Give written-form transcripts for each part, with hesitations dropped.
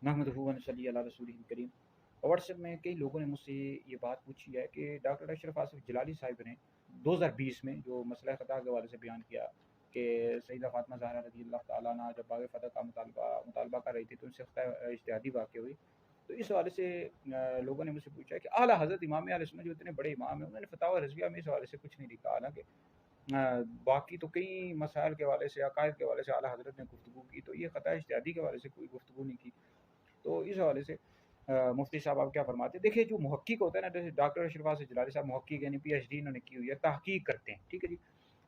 नहमदुहु व नसल्ली अला रसूलिहिल करीम। व्हाट्सएप में कई लोगों ने मुझसे ये बात पूछी है कि डॉक्टर अशरफ आसिफ जलाली साहब ने 2020 में जो मसला ख़ता के हवाले से बयान किया कि सैयदा फ़ातिमा ज़हरा रज़ी अल्लाह तआला अन्हा जब बाग़ फ़तह का मुतालबा कर रही थी तो उनसे ख़ता इज्तिहादी वाक़या हुई। तो इस हवाले से लोगों ने मुझसे पूछा है कि आला हज़रत इमाम अहले सुन्नत जो इतने बड़े इमाम हैं, उन्होंने फ़तावा रज़विया में इस हवाले से कुछ नहीं लिखा। हालाँकि बाकी तो कई मसाइल के हवाले से, अक़ाइद के हवाले से आला हज़रत ने गुफ्तगू की, तो ये ख़ता इज्तिहादी के हवाले से कोई गुफ्तगू नहीं की। तो इस हवाले से मुफ्ती साहब आप क्या फरमाते हैं? देखिए, जो मुहक्किक होता है ना, जैसे डॉक्टर अशरफ आसिफ जलाली साहब मुहक्किक यानी पीएचडी इन्होंने की हुई है, तहकीक करते हैं, ठीक है जी।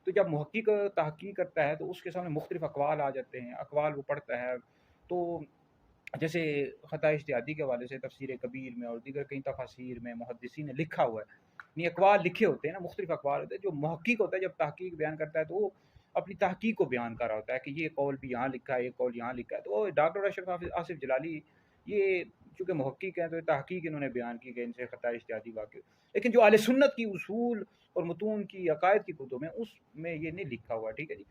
तो जब मुहक्किक तहकीक करता है तो उसके सामने मुख्तलिफ अक़वाल आ जाते हैं, अक़वाल वो पढ़ता है। तो जैसे ख़ता इज्तिहादी के हवाले से तफ़सीर कबीर में और दीगर कई तफ़ासीर में मुहद्दिसीन ने लिखा हुआ है, ये अक़वाल लिखे होते हैं ना, मुख्तलिफ अक़वाल होते हैं। जो मुहक्किक होता है जब तहकीक बयान करता है तो वो अपनी तहकीक को बयान कर रहा होता है कि ये कौल भी यहाँ लिखा है, ये कौल यहाँ लिखा है। तो डॉक्टर अशरफ आसिफ जलाली ये चूँकि मुहक्किक हैं तो तहकीक इन्होंने बयान की कि इनसे ख़ता इज्तिहादी वाक़या। लेकिन जो अहले सुन्नत की उसूल और मुतून की अक़ाइद की कुतुब में उसमें ये नहीं लिखा हुआ, ठीक है जी।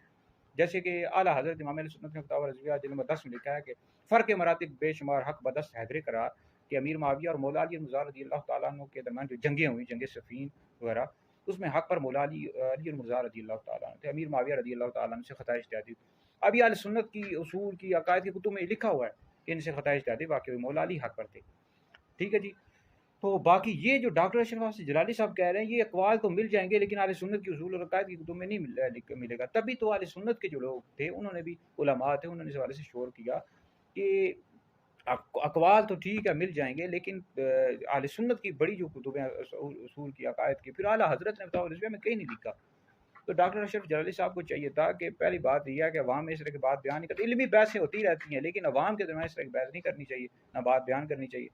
जैसे कि आला हज़रत इमाम अहले सुन्नत ने फ़तावा रज़विया जिल्द नंबर 10 में लिखा है कि फ़र्क़ मरातिब बेशुमार हक़ बदस्त हैदर करार कि अमीर मुआविया और मौला अली मुर्ज़ा रज़ियल्लाहु तआला अन्हु के दरमियान जो जंगें हुई, जंग सिफ़ीन वगैरह, उसमें हक़ पर मौला अली मुर्ज़ा रज़ियल्लाहु तआला अन्हु थे, अमीर मुआविया रज़ियल्लाहु तआला अन्हु से ख़ता इज्तिहादी। अब ये अहले सुन्नत की उसूल की अक़ाइद की कुतुब में लिखा हुआ है कि इनसे ख़ता इज्तिहादी वाक़या हुई, मौला अली हक़ पर थे, ठीक है जी। तो बाकी ये जो डॉक्टर अशरफ आसिफ जलाली साहब कह रहे हैं, ये अक़वाल तो मिल जाएँगे लेकिन अहले सुन्नत की उसूल और अक़ाइद की कुतुब में नहीं मिलेगा। तभी तो अहले सुन्नत के जो लोग थे, उन्होंने भी उलमा थे, उन्होंने इस हवाले से शोर किया कि अक़वाल तो ठीक है मिल जाएँगे, लेकिन अहले सुन्नत की बड़ी जो कुतुब हैं उसूल की, अक़ाइद की, फिर आला हज़रत ने फ़तावा रज़विया में कहीं नहीं लिखा। तो डॉक्टर अशरफ जलाली साहब को चाहिए था कि पहली बात ये है कि अवाम में इस तरह की बात बयान नहीं करती। इल्मी बहसें होती रहती हैं, लेकिन अवाम के दरमियान इस तरह की बहस नहीं करनी चाहिए, ना बात बयान करनी चाहिए।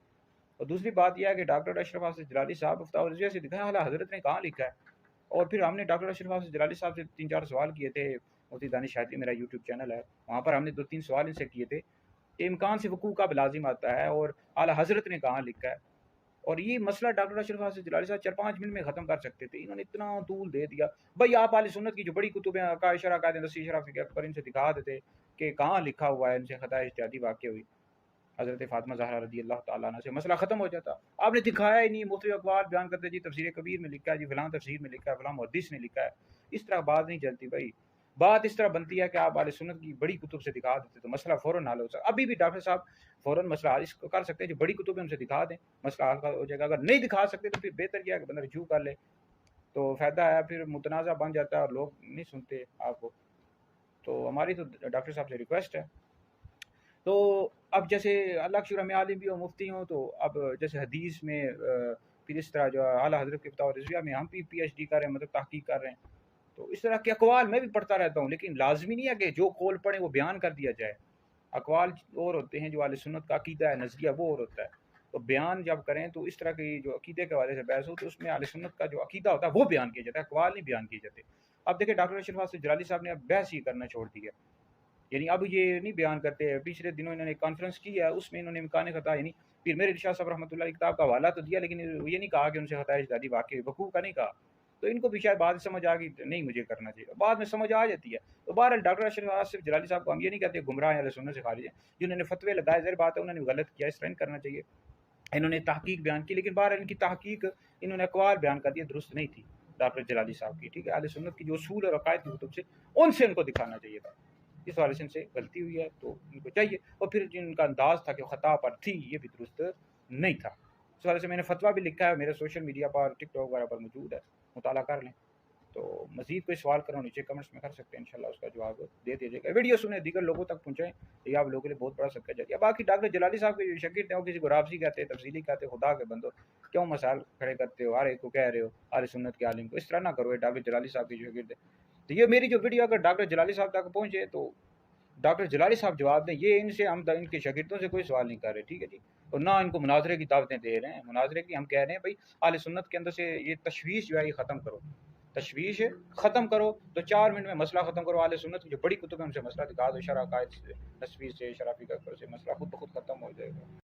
और दूसरी बात यह है कि डॉक्टर अशरफ आसिफ जलाली साहब फ़तावा रज़विया से दिखाएँ आला हज़रत ने कहाँ लिखा है। और फिर हमने डॉक्टर अशरफ आसिफ जलाली साहब से 3-4 सवाल किए थे। मुफ्ती दानिश हादी मेरा यूट्यूब चैनल है, वहाँ पर हमने 2-3 सवाल इनसे किए थे कि इम्कान से वक़ूअ कब लाज़िम आता है और आला हज़रत ने कहाँ लिखा है। और ये मसला डॉक्टर अशरफ आसिफ जलाली साहब 4-5 मिनट में ख़त्म कर सकते थे, इन्होंने इतना तूल दे दिया। भाई आप अहले सुन्नत की जो बड़ी कुतुब हैं, अक़ाइद शरह अक़ाइद नसीह शरह फ़िक़ह अकबर, इनसे दिखा देते कि कहाँ लिखा हुआ है इनसे ख़ता इज्तिहादी वाक़या हुई, हज़रत फ़ातिमा ज़हरा रज़ियल्लाहु तआला अन्हा से मसला ख़त्म हो जाता। आपने दिखाया ही नहीं, मुख्तलिफ अक़वाल बयान करते जी, तफ़सीर कबीर में लिखा है जी, फ़लाँ तफ़सीर में लिखा है, फ़लाँ मुहद्दिस ने लिखा है। इस तरह बात नहीं चलती भाई। बात इस तरह बनती है कि आप अहले सुन्नत की बड़ी कुतुब से दिखा देते तो मसला फ़ौरन हल हो सकता। अभी भी डॉक्टर साहब फ़ौरन मसला हल कर सकते हैं, जो बड़ी कुतुब है उनसे दिखा दें, मसला हल हो जाएगा। अगर नहीं दिखा सकते तो फिर बेहतर ये है कि बंदा रुजू कर ले, तो फ़ायदा है, फिर मुतनाज़ा बन जाता है और लोग नहीं सुनते आपको। तो हमारी तो डॉक्टर साहब से रिक्वेस्ट है। तो अब जैसे अल्लाह के शुक्र मैं आलिम भी हूँ, मुफ्ती हूँ, तो अब जैसे हदीस में फिर इस तरह जो आला हज़रत के फ़तावा रज़विया में हम भी पीएचडी कर रहे हैं, मतलब तहकीक कर रहे हैं। तो इस तरह के अक़वाल मैं भी पढ़ता रहता हूँ, लेकिन लाज़मी नहीं है कि जो कौल पढ़े वो बयान कर दिया जाए। अक़वाल और होते हैं, जो अहले सुन्नत का अक़ीदा है, नज़रिया, वो और होता है। तो बयान जब करें तो इस तरह की जो अक़ीदे के हवाले से बहस हो तो उसमें अहले सुन्नत का जो अक़ीदा होता है वो बयान किया जाता है, अक़वाल नहीं बयान किए जाते। अब देखिए डॉक्टर अशरफ आसिफ जलाली साहब ने अब बहस ही करना छोड़ दिया, यानी अब ये नहीं बयान करते हैं। पिछले दिनों इन्होंने कॉन्फ्रेंस की है, उसमें इन्होंने इम्कान ख़ता यानी पीर मेर इरशाद साहब रहमतुल्लाह की किताब का हवाला तो दिया, लेकिन ये नहीं कहा कि उनसे ख़ता इज्तिहादी वाक़या वक़ूअ का नहीं कहा। तो इनको भी शायद बाद में समझ आ गई, नहीं मुझे करना चाहिए, बाद में समझ आ जाती है। तो बहरहाल डॉक्टर अशरफ आसिफ जलाली साहब को हम ये नहीं कहते गुमराह हैं, अहले सुन्नत से खारिज हैं। जिन्होंने फतवे लगाए, ज़ाहिर बात है उन्होंने गलत किया, इस तरह नहीं करना चाहिए। इन्होंने तहकीक बयान की, लेकिन बहरहाल इनकी तहकीक इन्होंने अक़वाल बयान कर दिए, दुरुस्त नहीं थी डॉक्टर जलाली साहब की, ठीक है। अहले सुन्नत की जो उसूल और अक़ाइद की कुतुब से उनसे इनको दिखाना चाहिए था। इस वाले से इनसे गलती हुई है तो इनको चाहिए। और फिर जिनका अंदाज़ था कि ख़ता पर थी, ये भी दुरुस्त नहीं था। इस वाले से मैंने फतवा भी लिखा है, मेरे सोशल मीडिया पर, टिकटॉक वगैरह पर मौजूद है, मुताला कर लें। तो मज़ीद कोई सवाल करो नीचे कमेंट्स में कर सकते हैं, इंशाल्लाह उसका जवाब दे दिया जाएगा। वीडियो सुने, दीगर लोगों तक पहुँचाएँ, ये आप लोगों के लिए बहुत बड़ा सदका जारिया। बाकी डॉक्टर जलाली साहब के जो शागिर्द हैं, वो किसी को राबसी कहते हैं, तफसीली कहते हैं, खुदा के बंदो क्यों मसाइल खड़े करते हो, हर एक को कह रहे हो अहले सुन्नत के आलिम को, इस तरह ना करो। ये डॉक्टर जलाली साहब के जो शागिर्द हैं, तो ये मेरी जो वीडियो अगर डॉक्टर जलाली साहब तक पहुँचे तो डॉक्टर जलाली साहब जवाब दें। ये इनसे हम इनके शागिर्दों से कोई सवाल नहीं कर रहे, ठीक है जी। और ना इनको मुनाजरे की दावतें दे रहे हैं, मुनाजरे की हम कह रहे हैं भाई अहले सुन्नत के अंदर से ये तशवीश जो है ये ख़त्म करो, तशवीश ख़त्म करो। तो 4 मिनट में मसला ख़त्म करो। अहले सुन्नत की जो बड़ी कुतुब है उनसे मसला दिखा दो, शरह अक़ाइद से, नस्वी से, शरह फ़िक़ह से, मसला खुद ब खुद ख़त्म हो जाएगा।